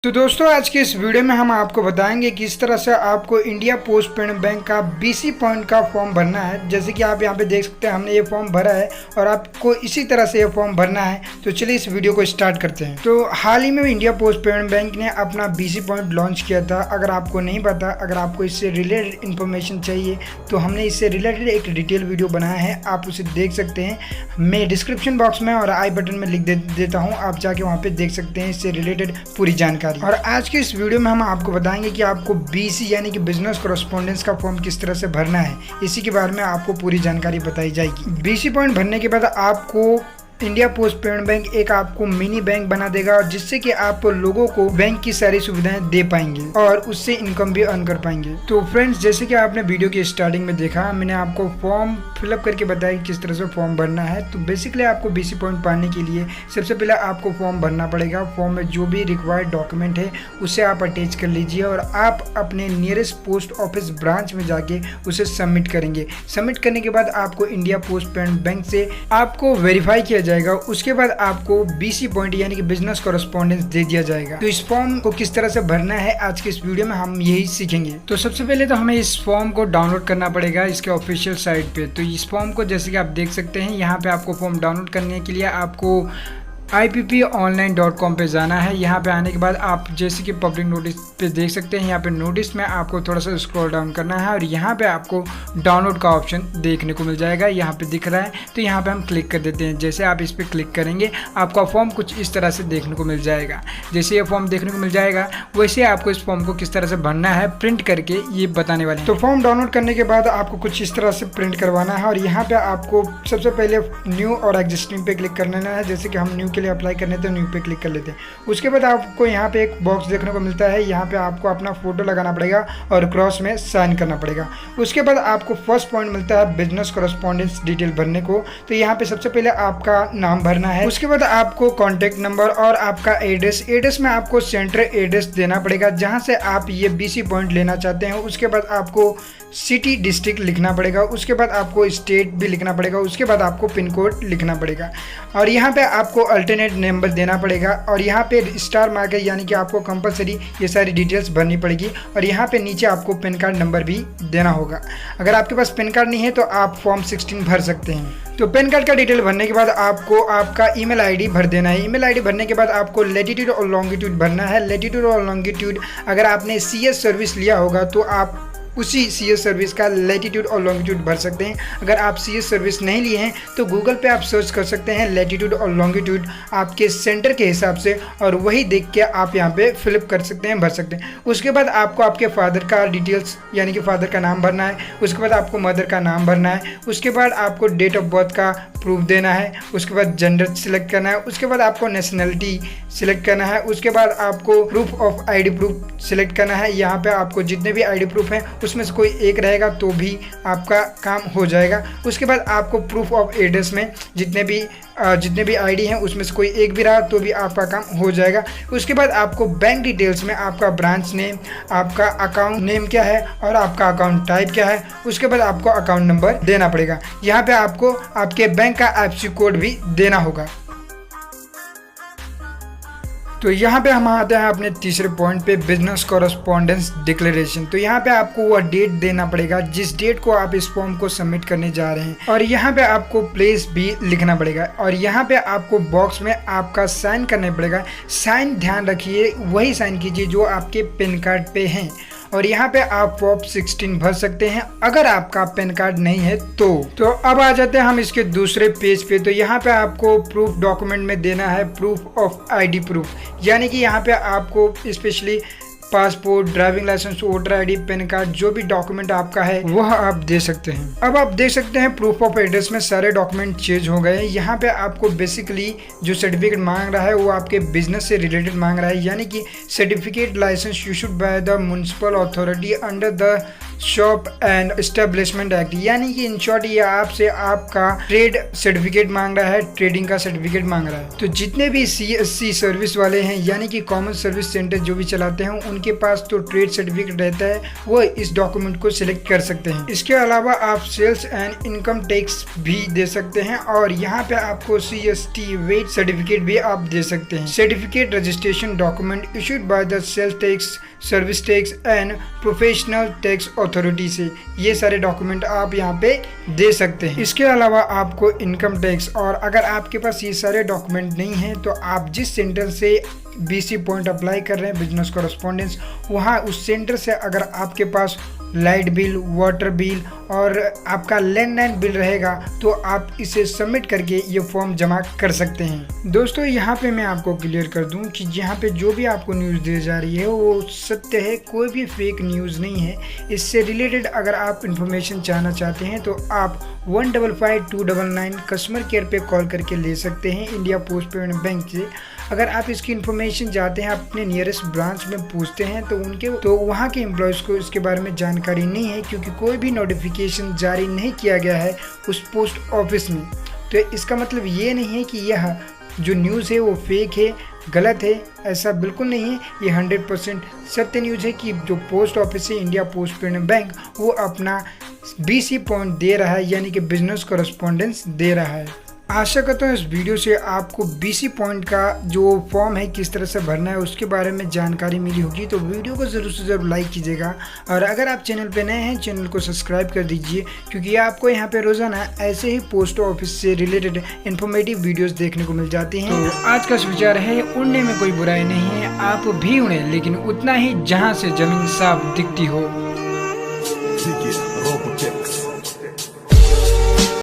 तो दोस्तों आज के इस वीडियो में हम आपको बताएंगे कि किस तरह से आपको इंडिया पोस्ट पेमेंट बैंक का बीसी पॉइंट का फॉर्म भरना है। जैसे कि आप यहाँ पे देख सकते हैं हमने ये फॉर्म भरा है और आपको इसी तरह से ये फॉर्म भरना है। तो चलिए इस वीडियो को स्टार्ट करते हैं। तो हाल ही में इंडिया पोस्ट पेमेंट बैंक ने अपना बीसी पॉइंट लॉन्च किया था। अगर आपको नहीं पता, अगर आपको इससे रिलेटेड इन्फॉर्मेशन चाहिए तो हमने इससे रिलेटेड एक डिटेल वीडियो बनाया है, आप उसे देख सकते हैं। मैं डिस्क्रिप्शन बॉक्स में और आई बटन में लिख देता हूँ, आप जाके वहाँ पे देख सकते हैं इससे रिलेटेड पूरी जानकारी। और आज के इस वीडियो में हम आपको बताएंगे कि आपको बीसी यानी कि बिजनेस कॉरेस्पॉन्डेंस का फॉर्म किस तरह से भरना है। इसी के बारे में आपको पूरी जानकारी बताई जाएगी। बीसी पॉइंट भरने के बाद आपको इंडिया पोस्ट पेमेंट बैंक एक आपको मिनी बैंक बना देगा, और जिससे कि आप लोगों को बैंक की सारी सुविधाएं दे पाएंगे और उससे इनकम भी अर्न कर पाएंगे। तो फ्रेंड्स, जैसे कि आपने वीडियो की स्टार्टिंग में देखा, मैंने आपको फॉर्म फिलअप करके बताया कि किस तरह से फॉर्म भरना है। तो बेसिकली आपको बीसी पॉइंट पाने के लिए सबसे पहले आपको फॉर्म भरना पड़ेगा। फॉर्म में जो भी रिक्वायर्ड डॉक्यूमेंट है उसे आप अटैच कर लीजिए और आप अपने नियरेस्ट पोस्ट ऑफिस ब्रांच में जाके उसे सबमिट करेंगे। सबमिट करने के बाद आपको इंडिया पोस्ट पेमेंट बैंक से आपको वेरीफाई किया जाएगा। उसके बाद आपको बीसी पॉइंट यानी कि बिजनेस कॉरेस्पॉन्डेंस दे दिया जाएगा। तो इस फॉर्म को किस तरह से भरना है आज के इस वीडियो में हम यही सीखेंगे। तो सबसे पहले तो हमें इस फॉर्म को डाउनलोड करना पड़ेगा इसके ऑफिशियल साइट पे। तो इस फॉर्म को जैसे कि आप देख सकते हैं, यहाँ पे आपको फॉर्म डाउनलोड करने के लिए आपको IPPonline.com पे जाना है। यहाँ पे आने के बाद आप जैसे कि पब्लिक नोटिस पे देख सकते हैं, यहाँ पे नोटिस में आपको थोड़ा सा स्क्रॉल डाउन करना है और यहाँ पे आपको डाउनलोड का ऑप्शन देखने को मिल जाएगा। यहाँ पे दिख रहा है, तो यहाँ पे हम क्लिक कर देते हैं। जैसे आप इस पर क्लिक करेंगे आपका फॉर्म कुछ इस तरह से देखने को मिल जाएगा। जैसे ये फॉर्म देखने को मिल जाएगा वैसे आपको इस फॉर्म को किस तरह से भरना है प्रिंट करके ये बताने वाले हैं। तो फॉर्म डाउनलोड करने के बाद आपको कुछ इस तरह से प्रिंट करवाना है और यहाँ पे आपको सबसे पहले न्यू और एग्जिस्टिंग पे क्लिक कर लेना है। जैसे कि हम न्यू के लिए अप्लाई करने तो न्यू पे क्लिक कर लेते हैं। उसके बाद आपको यहाँ पे एक बॉक्स देखने को मिलता है, यहाँ पे आपको अपना फोटो लगाना पड़ेगा और क्रॉस में साइन करना पड़ेगा। उसके बाद आपको फर्स्ट पॉइंट मिलता है बिजनेस कॉरेस्पॉन्डेंस डिटेल भरने को। तो यहाँ पे सबसे पहले आपका नाम भरना है। उसके बाद आपको कॉन्टेक्ट नंबर और आपका एड्रेस में आपको सेंटर एड्रेस देना पड़ेगा जहाँ से आप ये बीसी पॉइंट लेना चाहते हैं। उसके बाद आपको सिटी डिस्ट्रिक्ट लिखना पड़ेगा। उसके बाद आपको स्टेट भी लिखना पड़ेगा। उसके बाद आपको पिन कोड लिखना पड़ेगा और यहाँ पे आपको अल्टरनेट नंबर देना पड़ेगा और यहाँ पे स्टार मार्क है, यानी कि आपको कंपलसरी ये सारी डिटेल्स भरनी पड़ेगी। और यहाँ पे नीचे आपको पैन कार्ड नंबर भी देना होगा। अगर आपके पास पैन कार्ड नहीं है तो आप फॉर्म 16 भर सकते हैं। तो पैन कार्ड का डिटेल भरने के बाद आपको आपका ईमेल आईडी भर देना है। ईमेल आईडी भरने के बाद आपको लैटिट्यूड और लॉन्गिट्यूड भरना है। लैटिट्यूड और लॉन्गिट्यूड अगर आपने CS सर्विस लिया होगा तो आप उसी CS सर्विस का लैटिट्यूड और लॉन्गिट्यूड भर सकते हैं। अगर आप CS सर्विस नहीं लिए हैं तो गूगल पे आप सर्च कर सकते हैं लैटिट्यूड और लॉन्गिट्यूड आपके सेंटर के हिसाब से, और वही देख के आप यहाँ पे फिलअप कर सकते हैं, भर सकते हैं। उसके बाद आपको आपके फादर का डिटेल्स यानी कि फादर का नाम भरना है। उसके बाद आपको मदर का नाम भरना है। उसके बाद आपको डेट ऑफ बर्थ का प्रूफ देना है। उसके बाद जेंडर सिलेक्ट करना है। उसके बाद आपको नेशनलिटी सिलेक्ट करना है। उसके बाद आपको proof of ID proof select करना है। यहाँ पे आपको जितने भी ID प्रूफ हैं उसमें से कोई एक रहेगा तो भी आपका काम हो जाएगा। उसके बाद आपको प्रूफ ऑफ एड्रेस में जितने भी ID हैं उसमें से कोई एक भी रहा तो भी आपका काम हो जाएगा। उसके बाद आपको बैंक डिटेल्स में आपका ब्रांच नेम, आपका अकाउंट नेम क्या है और आपका अकाउंट टाइप क्या है, उसके बाद आपको अकाउंट नंबर देना पड़ेगा। यहाँ पे आपको आपके बैंक का IFSC कोड भी देना होगा। तो यहाँ पे हम आते हैं अपने तीसरे पॉइंट पे, बिजनेस कॉरेस्पॉन्डेंस डिक्लेरेशन। तो यहाँ पे आपको वह डेट देना पड़ेगा जिस डेट को आप इस फॉर्म को सबमिट करने जा रहे हैं, और यहाँ पे आपको प्लेस भी लिखना पड़ेगा और यहाँ पे आपको बॉक्स में आपका साइन करना पड़ेगा। साइन ध्यान रखिए वही साइन कीजिए जो आपके पैन कार्ड पे हैं, और यहाँ पे आप फॉर्म 16 भर सकते हैं अगर आपका पैन कार्ड नहीं है तो अब आ जाते हैं हम इसके दूसरे पेज पे। तो यहाँ पे आपको प्रूफ डॉक्यूमेंट में देना है प्रूफ ऑफ ID प्रूफ, यानी कि यहाँ पे आपको specially passport, driving license, voter ID, PAN card, जो भी डॉक्यूमेंट आपका है वह आप दे सकते हैं। अब आप देख सकते हैं प्रूफ ऑफ एड्रेस में सारे डॉक्यूमेंट चेंज हो गए हैं। यहाँ पे आपको बेसिकली जो सर्टिफिकेट मांग रहा है वो आपके बिजनेस से रिलेटेड मांग रहा है, यानी कि certificate license issued by the municipal authority under the shop and establishment act, यानी कि इन शॉर्ट ये आपसे आपका ट्रेड सर्टिफिकेट मांग रहा है, ट्रेडिंग का सर्टिफिकेट मांग रहा है। तो जितने भी CSC सर्विस वाले हैं यानी कि कॉमन सर्विस सेंटर जो भी चलाते हैं उनके पास तो ट्रेड सर्टिफिकेट रहता है, वो इस डॉक्यूमेंट को सिलेक्ट कर सकते हैं। इसके अलावा आप सेल्स एंड इनकम टैक्स भी दे सकते हैं और यहाँ पे आपको CST वेट सर्टिफिकेट भी आप दे सकते हैं। Certificate registration document issued by the sales tax, service tax and professional tax authority से, ये सारे डॉक्यूमेंट आप यहाँ पे दे सकते हैं। इसके अलावा आपको इनकम टैक्स, और अगर आपके पास ये सारे डॉक्यूमेंट नहीं है तो आप जिस सेंटर से BC पॉइंट अप्लाई कर रहे हैं, बिजनेस कॉरेस्पॉन्डेंस, वहाँ उस सेंटर से अगर आपके पास लाइट बिल, वाटर बिल और आपका लैंडलाइन बिल रहेगा तो आप इसे सबमिट करके ये फॉर्म जमा कर सकते हैं। दोस्तों यहाँ पे मैं आपको क्लियर कर दूं कि यहाँ पे जो भी आपको न्यूज़ दी जा रही है वो सत्य है, कोई भी फेक न्यूज़ नहीं है। इससे रिलेटेड अगर आप इन्फॉर्मेशन चाहना चाहते हैं तो आप 155299 कस्टमर केयर पे कॉल करके ले सकते हैं इंडिया पोस्ट पेमेंट बैंक से। अगर आप इसकी इन्फॉर्मेशन चाहते हैं अपने नियरेस्ट ब्रांच में पूछते हैं तो वहाँ के एम्प्लॉयज़ को इसके बारे में जानकारी नहीं है, क्योंकि कोई भी नोटिफिकेशन जारी नहीं किया गया है उस पोस्ट ऑफिस में। तो इसका मतलब ये नहीं है कि यह जो न्यूज़ है वो फेक है, गलत है, ऐसा बिल्कुल नहीं है। ये 100% सत्य न्यूज़ है कि जो पोस्ट ऑफिस है इंडिया पोस्ट पेमेंट बैंक वो अपना BC पॉइंट दे रहा है, यानी कि बिजनेस कॉरेस्पॉन्डेंस दे रहा है। आशा करता हूँ इस वीडियो से आपको BC पॉइंट का जो फॉर्म है किस तरह से भरना है उसके बारे में जानकारी मिली होगी। तो वीडियो को ज़रूर से ज़रूर लाइक कीजिएगा और अगर आप चैनल पे नए हैं चैनल को सब्सक्राइब कर दीजिए, क्योंकि आपको यहाँ पे रोज़ाना ऐसे ही पोस्ट ऑफिस से रिलेटेड इन्फॉर्मेटिव वीडियोज़ देखने को मिल जाती हैं। तो आज का विचार है, उड़ने में कोई बुराई नहीं है, आप भी उड़ें लेकिन उतना ही जहाँ से ज़मीन साफ दिखती हो।